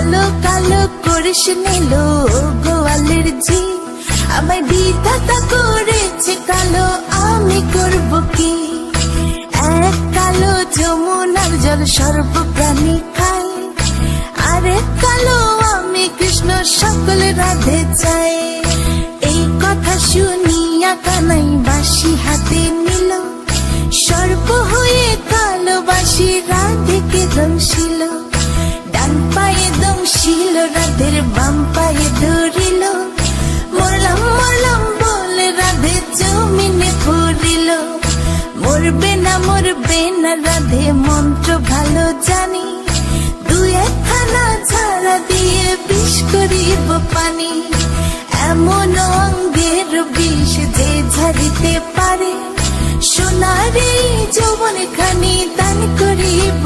কালো কালো করিস নিল গোয়ালের ঝি, আমায় বিধাতা করেছে কালো, আমি করব কি? এক কালো যমুনার জল সর্বপ্রাণী খায়, আরেক কালো আমি কৃষ্ণ সকল রাধে চাই। এই কথা শুনিয়া কানাই বাঁশি হাতে নিল, সর্প হয়ে কালো বাঁশি রাধেকে দংশিল। ডান পায়ে দংশিল রাধের, বাম পায়ে ধরিল, মরলাম মরলাম বলে রাধে জমিনে পড়িল। মরবে না রাধে মন্ত্র ভালো জানি, দু একখানা ঝাড়া দিয়ে বিষ করিব পানি। এমন অঙ্গের বিষ যে ঝাড়িতে পারে, সোনার এই যৌবন খানি দান করিব।